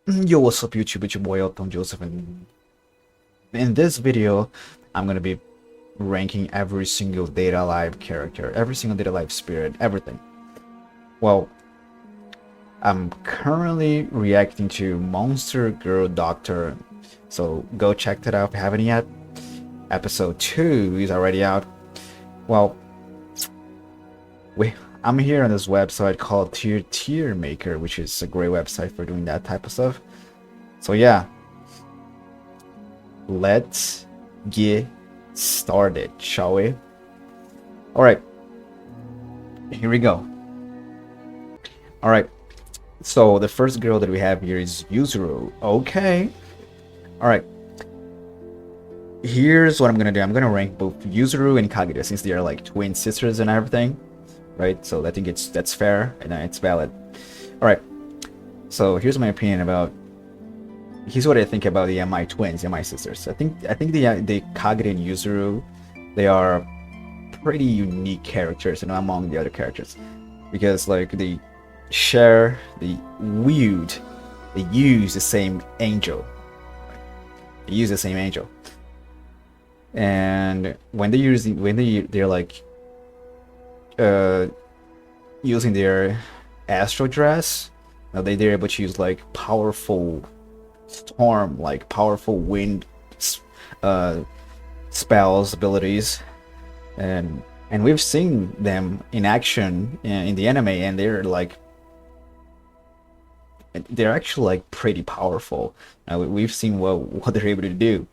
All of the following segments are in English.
Yo, what's up YouTube? It's your boy Othon Joseph, and in this video I'm gonna be ranking every single Data Live character, every single Data Live spirit, everything. Well, I'm currently reacting to Monster Girl Doctor, so go check that out if you haven't yet. Episode 2 is already out. Well, I'm here on this website called Tier Maker, which is a great website for doing that type of stuff. So yeah, let's get started, shall we? Alright, here we go. Alright, so the first girl that we have here is Yuzuru. Okay. Alright. Here's what I'm gonna do. I'm gonna rank both Yuzuru and Kagura since they are like twin sisters and everything. Right? So I think that's fair and it's valid. Alright. So here's my opinion about here's what I think about the MI twins, MI sisters. I think the Kagura and Yuzuru, they are pretty unique characters, you know, among the other characters, because like they use the same angel. They use the same angel, and when they're like using their astral dress, they're able to use like powerful storm, like powerful wind spells, abilities, and we've seen them in action in the anime, and they're actually like pretty powerful. We've seen what they're able to do,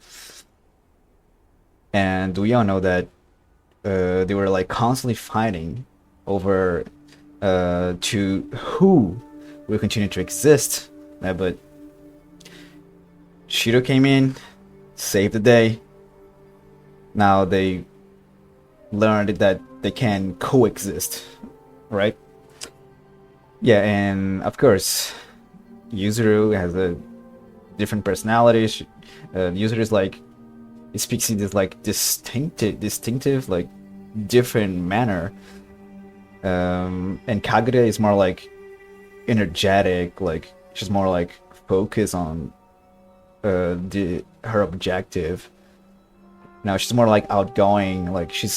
and we all know that they were like constantly fighting over to who will continue to exist, but Shiro came in, saved the day. Now they learned that they can coexist, right? Yeah, and of course, Yuzuru has a different personality. Yuzuru is like, he speaks in this like distinctive, like different manner. And Kagura is more like energetic, like she's more like focused on her objective. Now she's more like outgoing, like she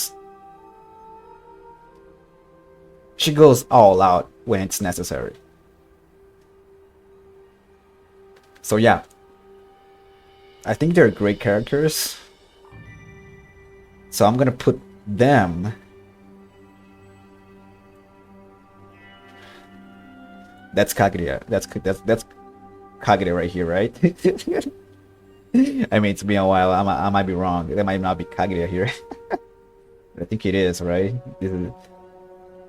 goes all out when it's necessary. So yeah, I think they're great characters. So I'm gonna put them That's Kagura. That's Kagura right here, right? I mean, it's been a while. I might be wrong. That might not be Kagura here. I think it is, right?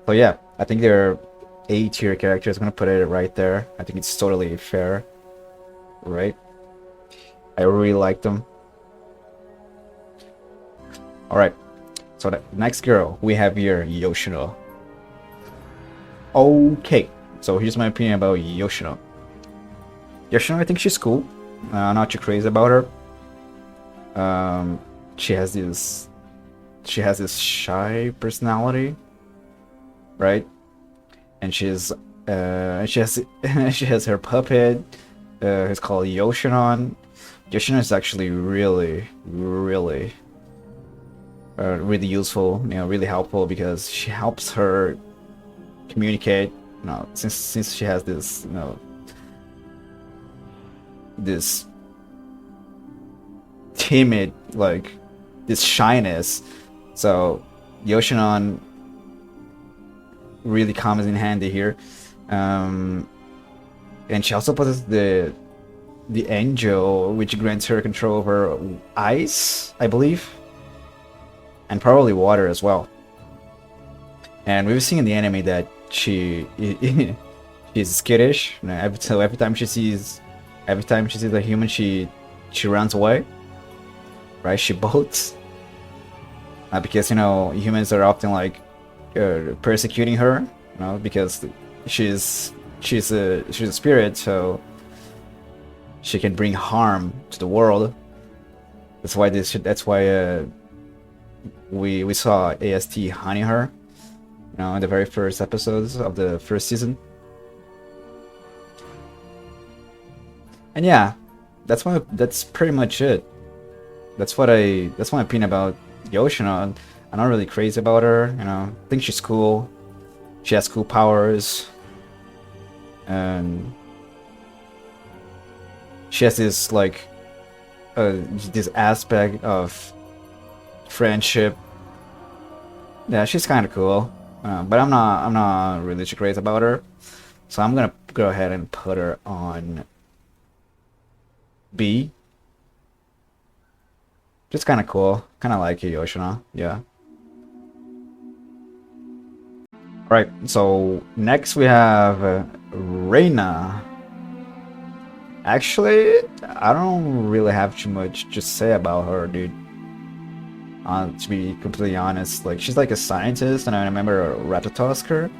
So yeah, I think they're A tier characters. I'm gonna put it right there. I think it's totally fair, right? I really like them. All right. So the next girl we have here, Yoshino. Okay. So here's my opinion about Yoshino. Yoshino, I think she's cool. I'm not too crazy about her. She has this shy personality, right? And she has she has her puppet. It's called Yoshinon. Yoshino is actually really useful. You know, really helpful because she helps her communicate. You know, since she has this, you know, this timid, like this shyness, so Yoshinon really comes in handy here. And she also possesses the angel, which grants her control over ice, I believe, and probably water as well. And we've seen in the anime that she's skittish. So every time she sees a human, she runs away, right? She bolts, because, you know, humans are often like persecuting her, you know, because she's a spirit, so she can bring harm to the world. That's why we saw AST hunting her, you know, in the very first episodes of the first season. And yeah, that's pretty much it. That's my opinion about Yoshino. I'm not really crazy about her, you know. I think she's cool. She has cool powers, and she has this like this aspect of friendship. Yeah, she's kind of cool, but I'm not really too crazy about her. So I'm gonna go ahead and put her on B. Just kind of cool. Kind of like Yoshino. Yeah. Right. So next we have Reina. Actually, I don't really have too much to say about her, dude. To be completely honest, like she's like a scientist, and I remember Ratatosker,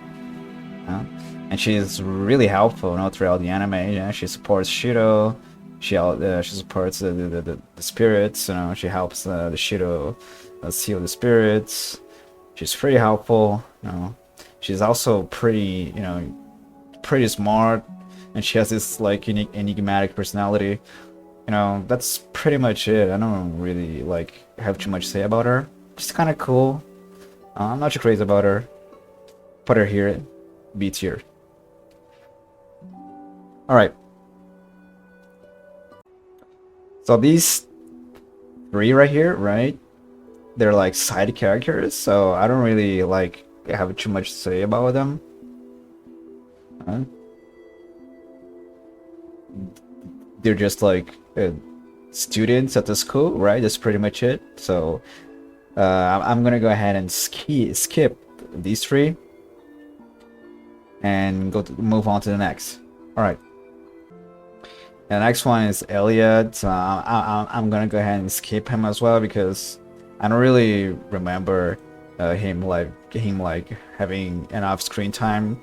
and she's really helpful, you know, throughout the anime. Yeah, she supports Shiro. She supports the spirits. You know, she helps the Shiro seal the spirits. She's pretty helpful. You know, she's also pretty, you know, pretty smart, and she has this like unique enigmatic personality. You know, that's pretty much it. I don't really like have too much to say about her. She's kind of cool. I'm not too crazy about her. Put her here, B tier. All right. So these three right here, right? They're like side characters, so I don't really like have too much to say about them. They're just like students at the school, right? That's pretty much it. So I'm gonna go ahead and skip these three and move on to the next. All right. The next one is Elliot. I'm gonna go ahead and skip him as well because I don't really remember him like having enough screen time.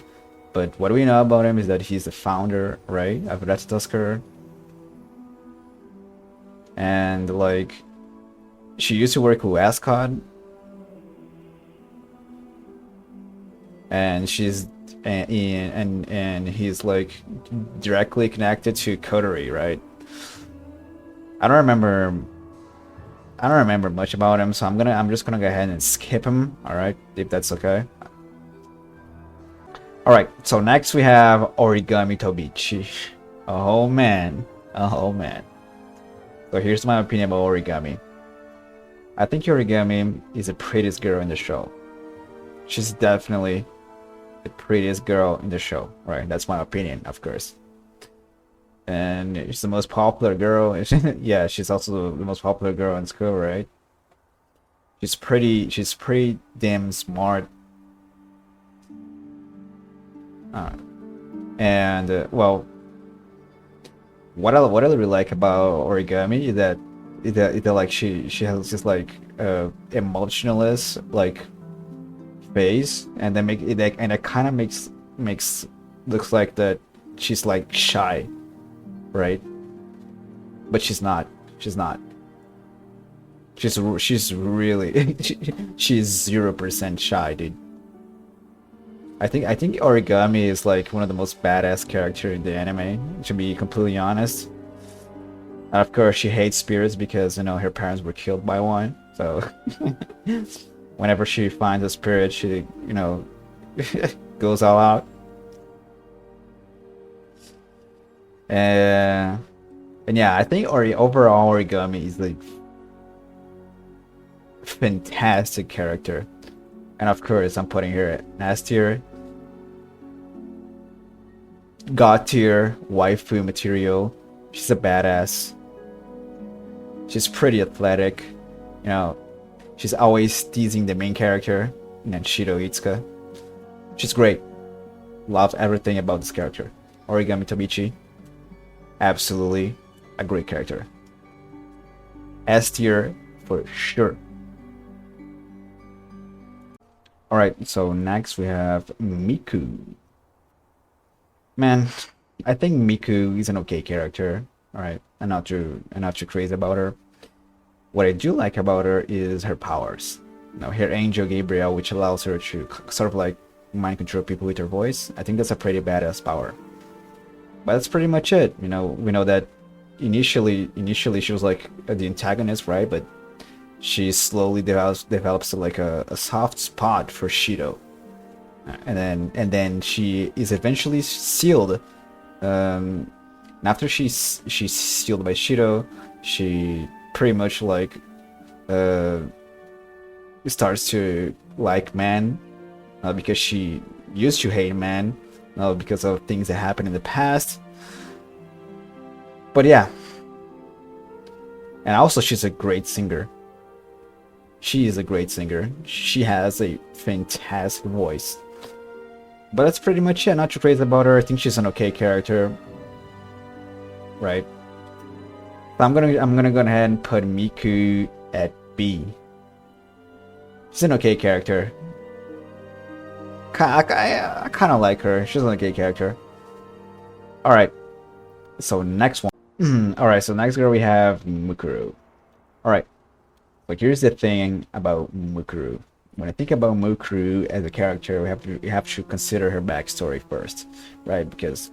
But what we know about him is that he's the founder, right, of Red Tusker. And like, she used to work with Ascot, and and he's like directly connected to Coterie, right? I don't remember much about him, so I'm just gonna go ahead and skip him, all right, if that's okay. All right, so next we have Origami Tobichi. Oh man, oh man. So here's my opinion about Origami. I think Origami is the prettiest girl in the show. She's definitely the prettiest girl in the show, right? That's my opinion, of course. And she's the most popular girl. Yeah, she's also the most popular girl in school, right? She's pretty damn smart. And well, what I really like about Origami is that like she has this like emotionless like face, and then make it like, and it kind of makes looks like that she's like shy, right? But she's not. She's not. She's really she's 0% shy, dude. I think Origami is like one of the most badass character in the anime, to be completely honest. And of course, she hates spirits because, you know, her parents were killed by one. So whenever she finds a spirit, she, you know, goes all out. And yeah, I think overall Origami is like fantastic character. And of course, I'm putting her at S tier. God tier, waifu material. She's a badass. She's pretty athletic. You know, she's always teasing the main character, Shiro Itsuka. She's great. Love everything about this character. Origami Tobichi. Absolutely a great character. S tier for sure. Alright, so next we have Miku. Man, I think Miku is an okay character. Alright, I'm not too crazy about her. What I do like about her is her powers. You know, her Angel Gabriel, which allows her to sort of like mind control people with her voice. I think that's a pretty badass power. But that's pretty much it. You know, we know that initially she was like the antagonist, right? But she slowly develops like a soft spot for Shido, and then she is eventually sealed. And after she's sealed by Shido, she pretty much like uh, starts to like man, because she used to hate man, because of things that happened in the past. But yeah, and also she's a great singer. She is a great singer. She has a fantastic voice. But that's pretty much it. Not too crazy about her. I think she's an okay character, right? So I'm gonna go ahead and put Miku at B. She's an okay character. I kind of like her. She's an okay character. All right. So next one. All right. So next girl we have Mukuru. All right. But here's the thing about Mukuru. When I think about Mukuru as a character, we have to consider her backstory first, right? Because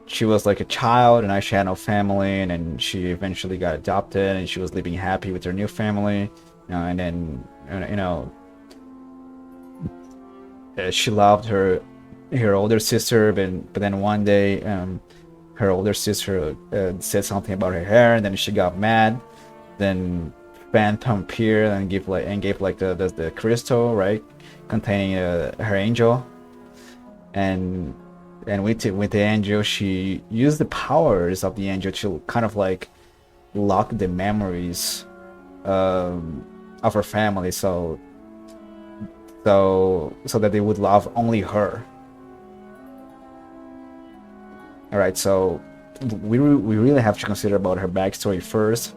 she was like a child, and she had no family, and then she eventually got adopted, and she was living happy with her new family, and then she loved her older sister, but then one day her older sister said something about her hair, and then she got mad. Then Phantom appeared and gave like the crystal, right, containing her angel, and with the angel, she used the powers of the angel to kind of like lock the memories of her family, so that they would love only her. All right, so we really have to consider about her backstory first,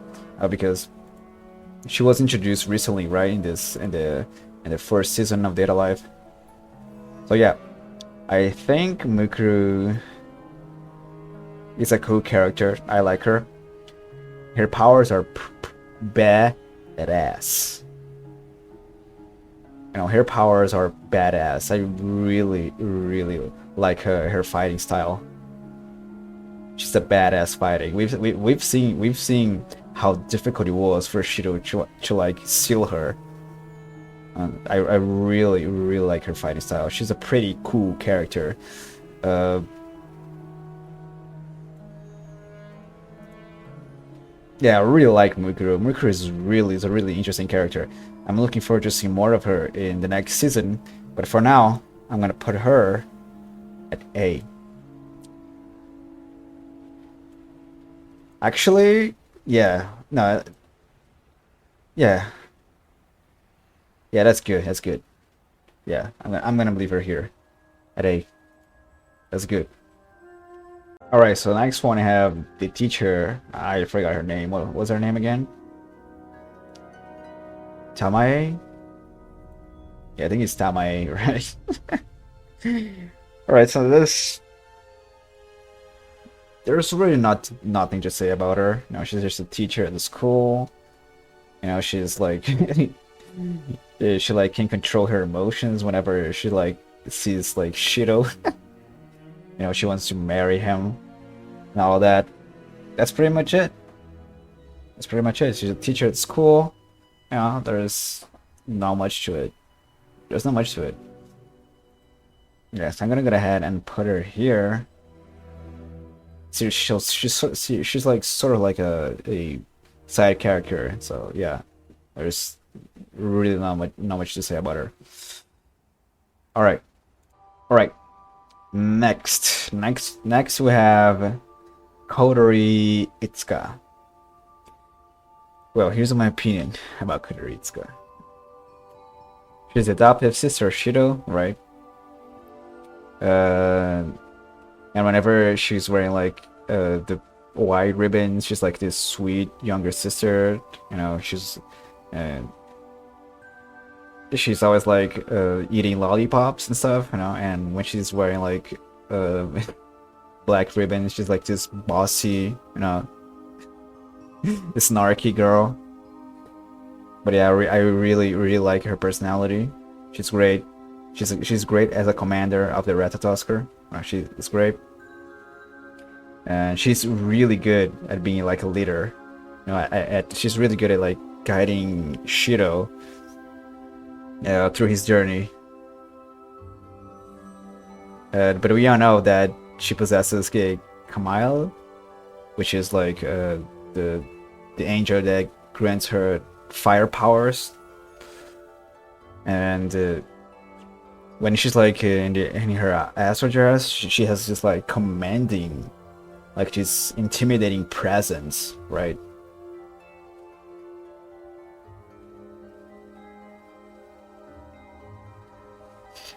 because she was introduced recently, right, in the first season of Data Life. So yeah, I think Mukuru is a cool character. I like her. Her powers are badass. Her powers are badass. I really like her fighting style. She's a badass fighting. We've seen how difficult it was for Shido to like seal her. I really like her fighting style. She's a pretty cool character. Yeah, I really like Mukuru. Mukuru is a really interesting character. I'm looking forward to seeing more of her in the next season. But for now, I'm gonna put her at A. Actually, yeah, no, yeah, that's good. That's good. Yeah, I'm gonna leave her here at A. That's good. All right, so next one I have the teacher. I forgot her name. What was her name again? Tamae? Yeah, I think it's Tamae, right? All right, so there's really nothing to say about her. She's just a teacher at the school. She's like she like can control her emotions whenever she like sees like Shido. She wants to marry him and all that. That's pretty much it. She's a teacher at school. There's not much to it. Yes, I'm gonna go ahead and put her here. She's like sort of like a side character. So yeah, there's really not much to say about her. All right. Next we have Kodori Itsuka. Well, here's my opinion about Kodori Itsuka. She's the adoptive sister of Shido, right? And whenever she's wearing like the white ribbons, she's like this sweet younger sister. She's always like eating lollipops and stuff, and when she's wearing like black ribbons, she's like this bossy, this snarky girl. But yeah, I really like her personality. She's great. She's great as a commander of the Ratatoskr. She's great. and she's really good at being like a leader. You know, she's really good at like guiding Shiro through his journey. But we all know that she possesses Kamail, which is like the angel that grants her fire powers. And when she's like in her astral dress, she has this like commanding, like this intimidating presence, right?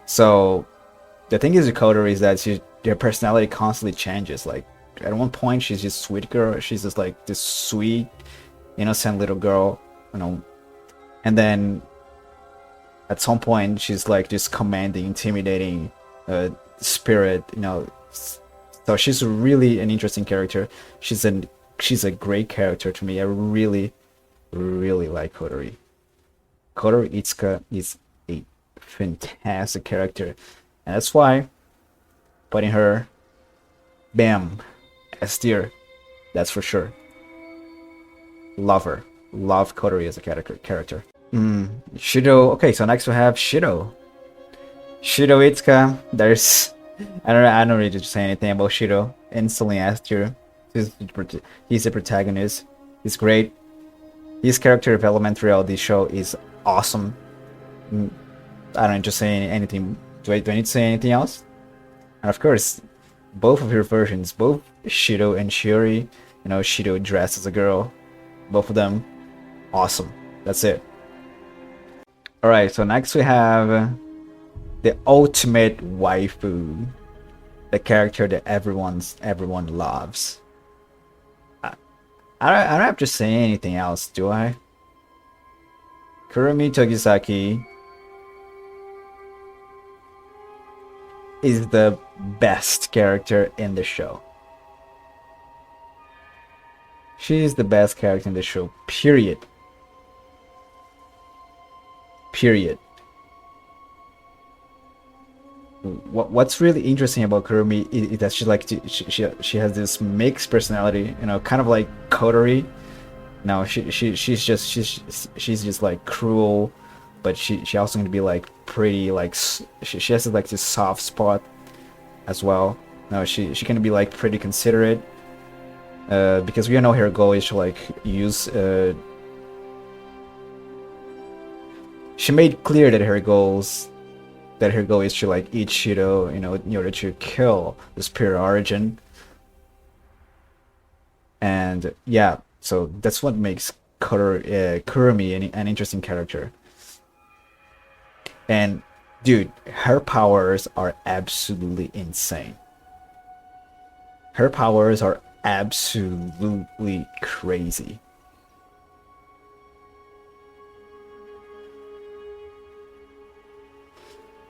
So the thing is with Kotori is that her personality constantly changes. Like at one point she's just sweet girl, she's just like this sweet, innocent little girl, you know, and then at some point she's like this commanding, intimidating spirit, you know. So she's really an interesting character. She's a great character to me. I really like Kotori. Kotori Itsuka is a fantastic character, and that's why putting her, bam, S tier. That's for sure. Love her. Love Kotori as a character. Shido. Okay, so next we have Shido. Shido Itsuka. There's I don't really say anything about Shido. Instantly S tier. He's the protagonist. He's great. His character development throughout the show is awesome. I don't need to say anything. Do I need to say anything else? And of course, both of her versions, both Shido and Shiori, you know, Shido dressed as a girl, both of them, awesome. That's it. Alright, so next we have the ultimate waifu, the character that everyone loves. I don't have to say anything else, do I? Kurumi Togisaki is the best character in the show. She is the best character in the show, period. Period. What's really interesting about Kurumi is that she has this mixed personality, you know, kind of like Kotori. No, she's just like cruel, but she also going to be like pretty, like she has like this soft spot as well. No, she can be like pretty considerate, because we know her goal is to like use. She made clear that her goal is to like eat Shido, you know, in order to kill the spirit origin. And yeah, so that's what makes Kurumi an interesting character. And dude, her powers are absolutely insane. Her powers are absolutely crazy.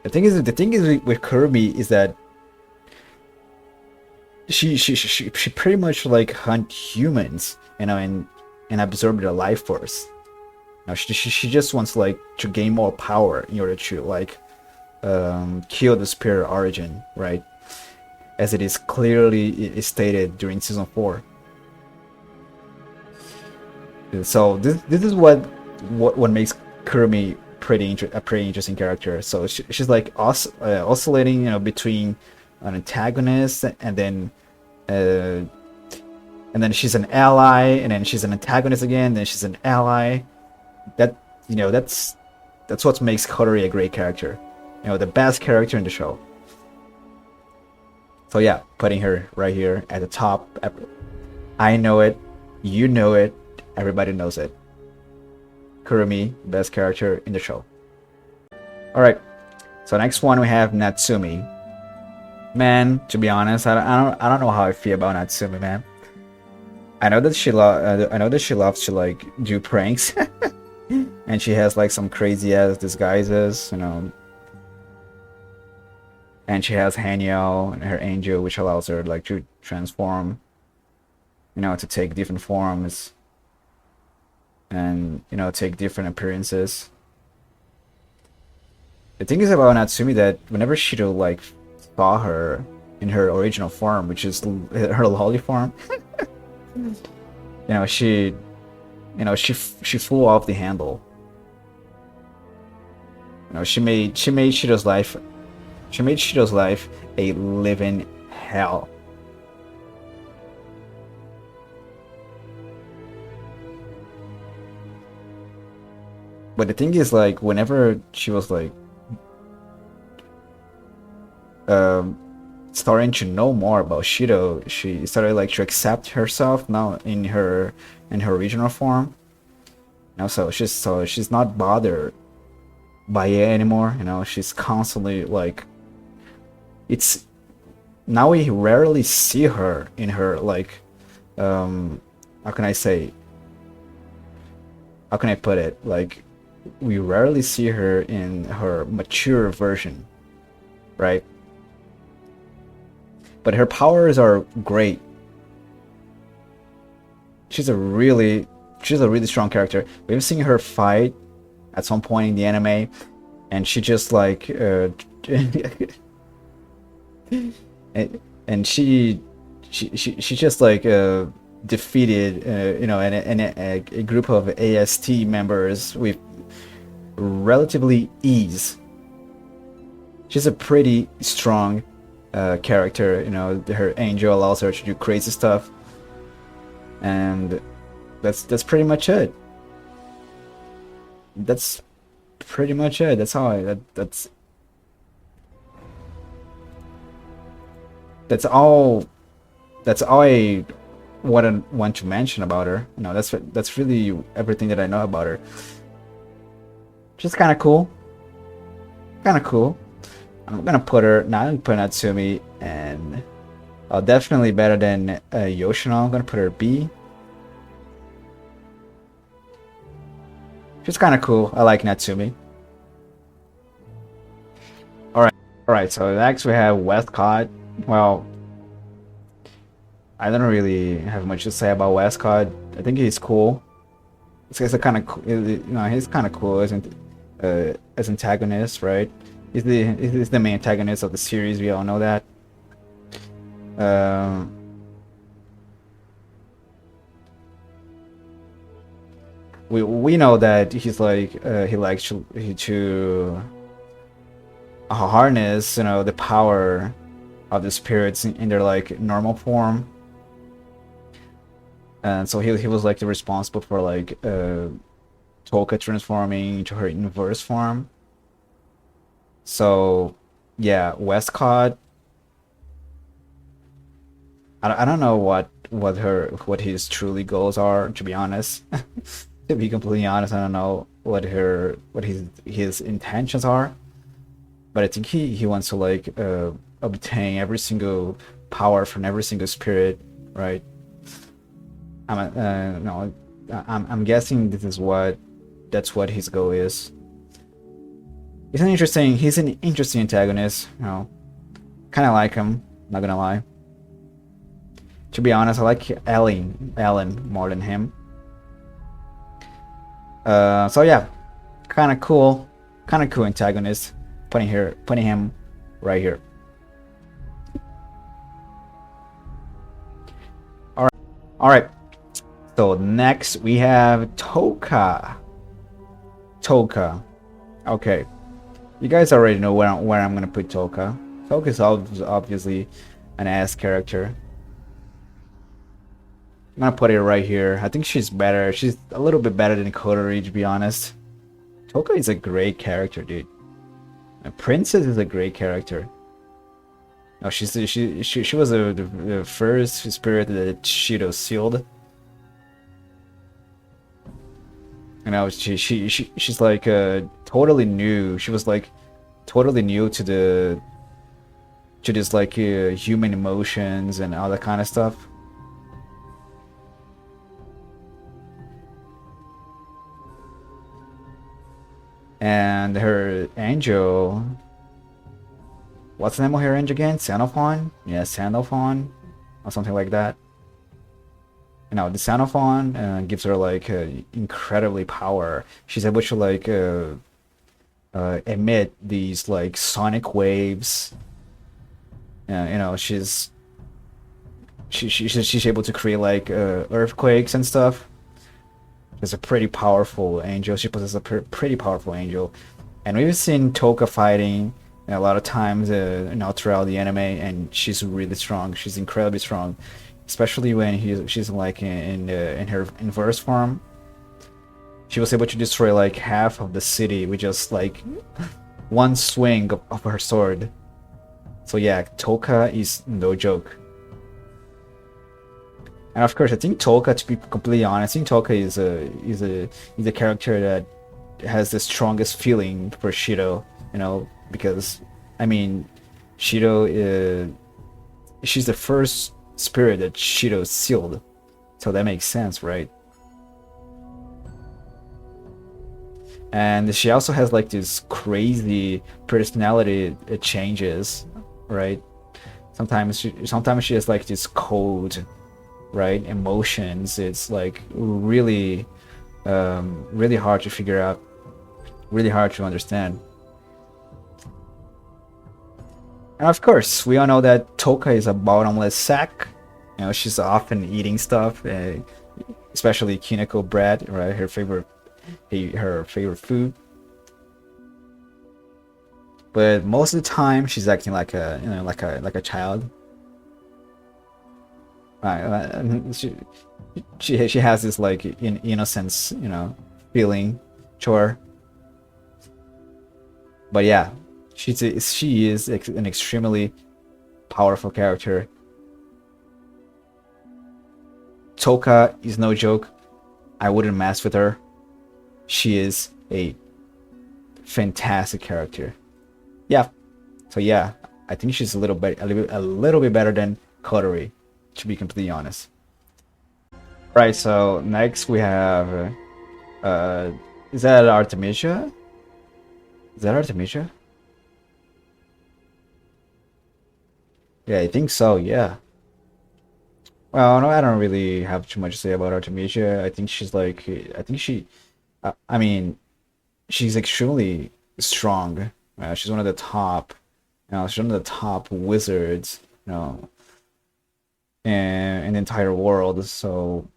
The thing is with Kurumi is that she pretty much like hunt humans, you know, and absorb their life force. Now she just wants like to gain more power in order to like kill the spirit origin, right? As it is clearly stated during season 4. So this is what makes Kurumi a pretty interesting character. So she's like oscillating, you know, between an antagonist and then she's an ally, and then she's an antagonist again, then she's an ally. That, you know, that's what makes Kotori a great character, you know, the best character in the show. So yeah, putting her right here at the top. I know it, you know it, everybody knows it. Kurumi, best character in the show. Alright, so next one we have Natsumi. Man, to be honest, I don't know how I feel about Natsumi, man. I know that she loves to like do pranks, and she has like some crazy ass disguises, you know. And she has Hanyo and her angel, which allows her like to transform, you know, to take different forms and, you know, take different appearances. The thing is about Natsumi that whenever Shido like saw her, in her original form, which is her lolly form. You know, she flew off the handle. You know, she made Shido's life a living hell. But the thing is, like, whenever she was like um starting to know more about Shido, she started like to accept herself now in her original form. You know, so she's not bothered by it anymore. You know, she's constantly like, it's now we rarely see her in her like how can I say, how can I put it, like we rarely see her in her mature version, right? But her powers are great. She's a really strong character. We've seen her fight at some point in the anime, and she just like and she just like defeated you know, a group of AST members with relatively ease. She's a pretty strong character. You know, her angel allows her to do crazy stuff, and that's pretty much it. That's pretty much it. That's how that's all. That's all I want to mention about her. You know, that's really everything that I know about her. She's kind of cool. Kind of cool. I'm gonna put her now. I'm gonna put Natsumi, and definitely better than Yoshino. I'm gonna put her B. She's kind of cool. I like Natsumi. All right. So next we have Westcott. Well, I don't really have much to say about Westcott. I think he's cool. He's a kind of, you know, he's kind of cool as antagonist, right? He's the main antagonist of the series. We all know that. We know that he's like he likes to harness, you know, the power of the spirits in their like normal form, and so he was like the responsible for like Toka transforming into her inverse form. So yeah, Westcott, I don't know what his truly goals are, to be honest. To be completely honest, I don't know what his intentions are, but I think he wants to like obtain every single power from every single spirit, right? No, I'm guessing that's what his goal is. He's an interesting antagonist, you know. Kind of like him, not gonna lie. To be honest, I like Alan more than him. So yeah, kind of cool antagonist. Putting him right here. All right. So next we have Toka. Okay, you guys already know where I'm gonna put Toka. Toka is obviously an ass character. I'm gonna put it right here. I think she's better. She's a little bit better than Kotori, to be honest. Toka is a great character, dude. Princess is a great character. No, she was the first spirit that Shido sealed. You know, she's like totally new. She was like totally new to this like human emotions and all that kind of stuff. And her angel, what's the name of her angel again? Sanophon? Yeah, Sanophon, or something like that. You know, the Sanophon gives her like incredibly power. She's able to like emit these like sonic waves, You know, she's able to create like earthquakes and stuff. She's a pretty powerful angel. She possesses a pretty powerful angel, and we've seen Toka fighting a lot of times, you know, throughout the anime, and she's really strong. She's incredibly strong, especially when she's like in her inverse form. She was able to destroy like half of the city with just like one swing of her sword. So yeah, Toka is no joke. And of course, I think Toka, to be completely honest, I think Toka is a character that has the strongest feeling for Shido. You know, because I mean, Shido is she's the first spirit that Shido sealed, so that makes sense, right? And she also has like this crazy personality changes, right? Sometimes she has like this cold, right, emotions. It's like really really hard to figure out, really hard to understand. And of course, we all know that Toka is a bottomless sack. You know, she's often eating stuff, especially kineko bread, right? Her favorite food. But most of the time, she's acting like a, you know, like a child. She has this like innocence, you know, feeling, sure. But yeah, she is an extremely powerful character. Toka is no joke. I wouldn't mess with her. She is a fantastic character. Yeah. So yeah, I think she's a little bit better than Kotori, to be completely honest. Right. So next we have, uh, is that Artemisia? Is that Artemisia? Yeah, I think so. Yeah. Well, no, I don't really have too much to say about Artemisia. I think she's like, I think she, I mean, she's extremely strong. She's one of the top, you know, she's one of the top wizards, you know, in the entire world. So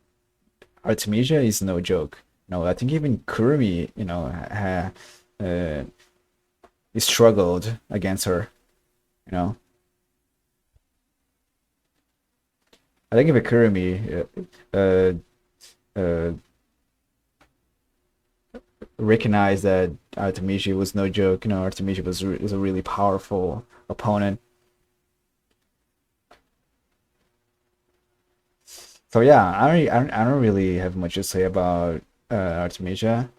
Artemisia is no joke. No, I think even Kurumi, you know, uh, he struggled against her. You know, I think if Kurumi uh, recognized that Artemisia was no joke, you know, Artemisia was a really powerful opponent. So yeah, I don't really have much to say about Artemisia,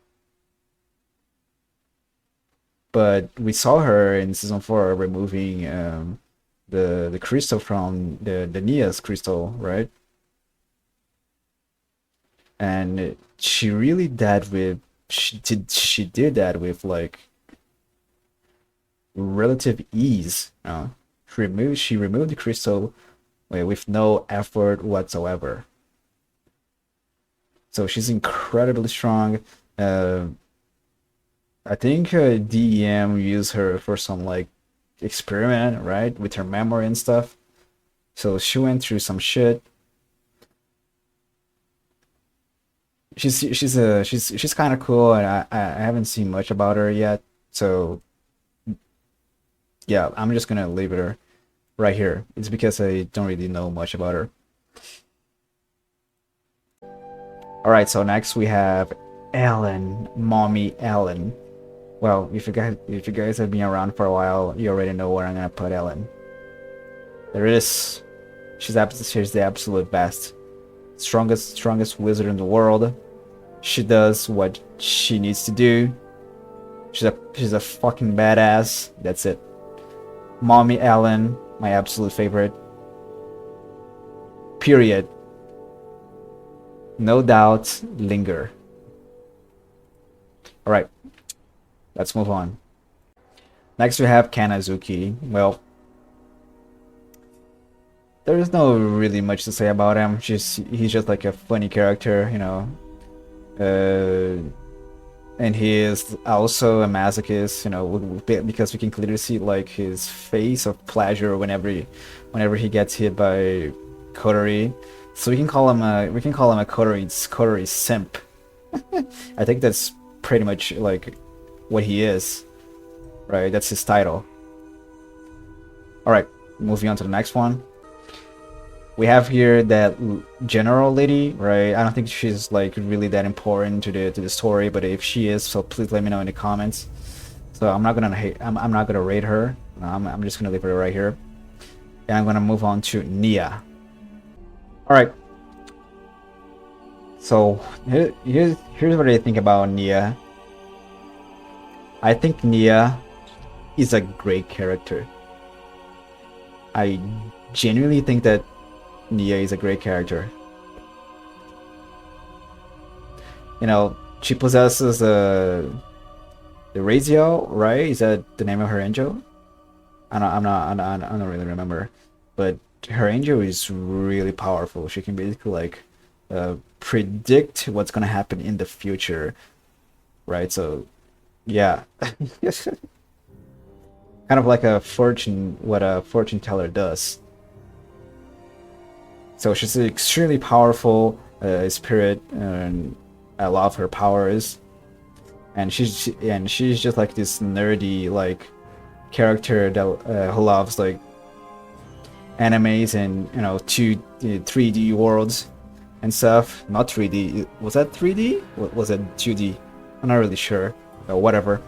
but we saw her in season 4 removing the crystal from the Nia's crystal, right? And she did that with like relative ease. She removed the crystal with no effort whatsoever. So she's incredibly strong. Uh, I think DEM used her for some like experiment, right, with her memory and stuff. So she went through some shit. She's kind of cool, and I haven't seen much about her yet. So yeah, I'm just gonna leave her right here. It's because I don't really know much about her. All right, so next we have Ellen, Mommy Ellen. Well, if you guys have been around for a while, you already know where I'm gonna put Ellen. There it is. She's the absolute best, strongest wizard in the world. She does what she needs to do. She's a fucking badass. That's it. Mommy Ellen, my absolute favorite. Period. No doubt. Linger. All right, let's move on. Next we have Kanazuki. Well, there is no really much to say about him. He's just like a funny character, you know. Uh, and he is also a masochist, you know, because we can clearly see like his face of pleasure whenever he gets hit by Kotori. So we can call him a Kotori simp. I think that's pretty much like what he is, right? That's his title. All right, moving on to the next one. We have here that general lady, right? I don't think she's like really that important to the story, but if she is, so please let me know in the comments. So I'm not gonna I'm not gonna rate her. I'm just gonna leave her right here, and I'm gonna move on to Nia. All right. So here's what I think about Nia. I think Nia is a great character. I genuinely think that Nia is a great character. You know, she possesses the Razio, right? Is that the name of her angel? I don't really remember, but her angel is really powerful. She can basically like predict what's gonna happen in the future, right? So, yeah, kind of like what a fortune teller does. So she's an extremely powerful spirit, and I love her powers. And she's just like this nerdy like character that who loves like animes and 3D worlds and stuff. Not 3D. Was that 3D? Was it 2D? I'm not really sure. Whatever.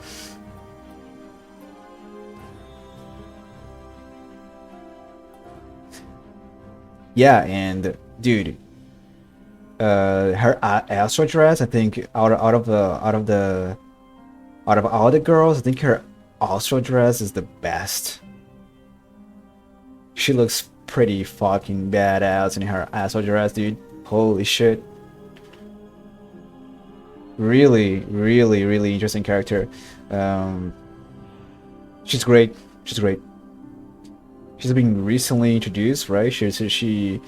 Yeah, and dude, her astro dress. I think out of all the girls, I think her astro dress is the best. She looks pretty fucking badass in her astro dress, dude. Holy shit! Really, really, really interesting character. She's great. She's great. She's been recently introduced, right? She's being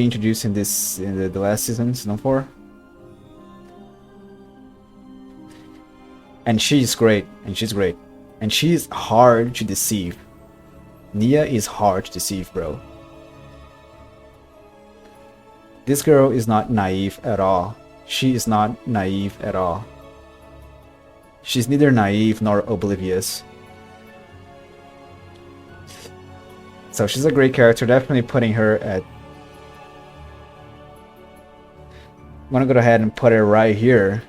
introduced in the last season, season 4. And she's great, and she's hard to deceive. Nia is hard to deceive, bro. This girl is not naive at all. She is not naive at all. She's neither naive nor oblivious. So she's a great character, definitely putting her at... I'm gonna go ahead and put her right here.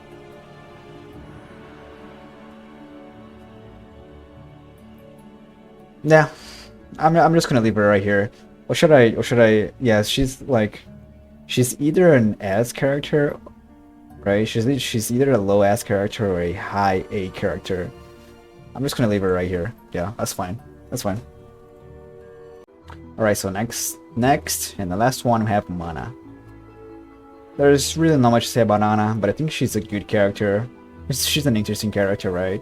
Yeah, I'm just gonna leave her right here. Or should I? Yeah, she's either an S character, right? She's either a low S character or a high A character. I'm just gonna leave her right here. Yeah, that's fine. That's fine. Alright, so next, and the last one, we have Mana. There's really not much to say about Ana, but I think she's a good character. She's an interesting character, right?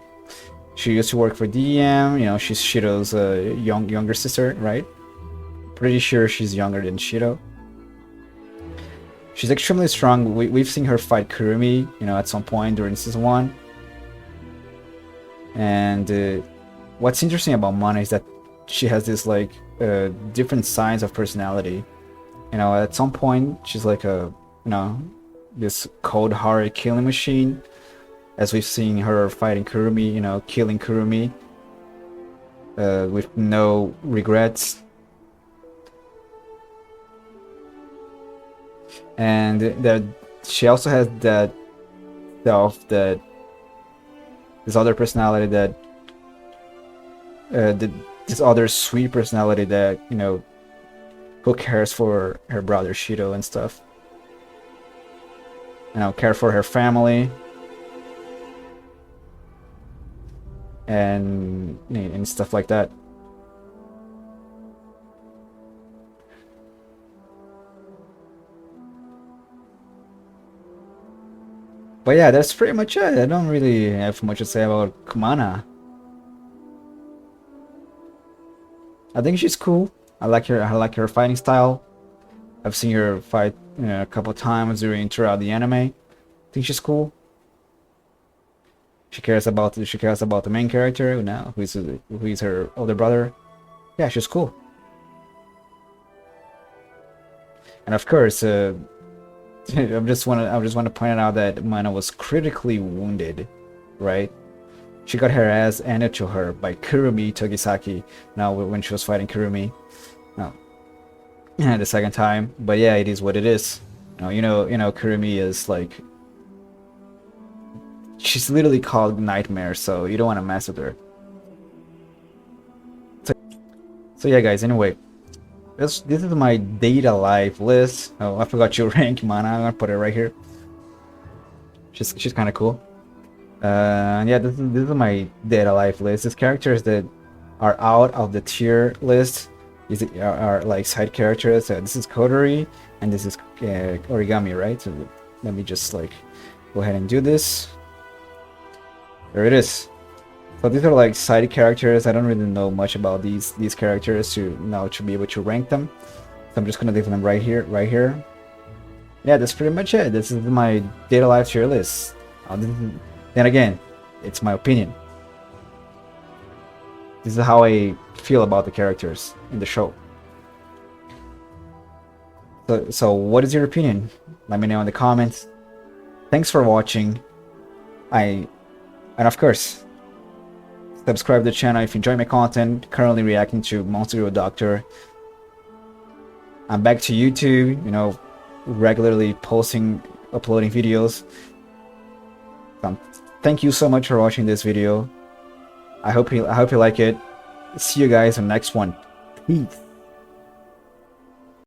She used to work for DM, she's Shido's younger sister, right? Pretty sure she's younger than Shido. She's extremely strong. We've seen her fight Kurumi, at some point during season 1. And what's interesting about Mana is that she has this like different sides of personality. At some point she's like this cold-hearted killing machine, as we've seen her fighting Kurumi, killing Kurumi with no regrets. And that she also has this other personality that this other sweet personality that who cares for her brother Shido and stuff, care for her family and stuff like that. But yeah, that's pretty much it. I don't really have much to say about Kumana. I think she's cool. I like her fighting style. I've seen her fight a couple times throughout the anime. I think she's cool. She cares about the main character now, who is her older brother. Yeah, she's cool. And of course, I just want to point out that Mana was critically wounded, right? She got her ass handed to her by Kurumi Togisaki. Now, when she was fighting Kurumi, no, the second time. But yeah, it is what it is. Kurumi is like, she's literally called Nightmare, so you don't want to mess with her. So yeah, guys. Anyway, this is my data life list. Oh, I forgot your rank, Mana. I'm gonna put it right here. She's kind of cool. Yeah, this is my data life list. These characters that are out of the tier list are like side characters. This is Kodori and this is Origami, right? So let me just like go ahead and do this. There it is. So these are like side characters. I don't really know much about these characters to be able to rank them. So I'm just gonna leave them right here, Yeah, that's pretty much it. This is my data life tier list. Then again, it's my opinion. This is how I feel about the characters in the show. So what is your opinion? Let me know in the comments. Thanks for watching. And of course, subscribe to the channel if you enjoy my content. Currently reacting to Monster Hero Doctor. I'm back to YouTube, regularly uploading videos. Thank you so much for watching this video. I hope you like it. See you guys in the next one. Peace.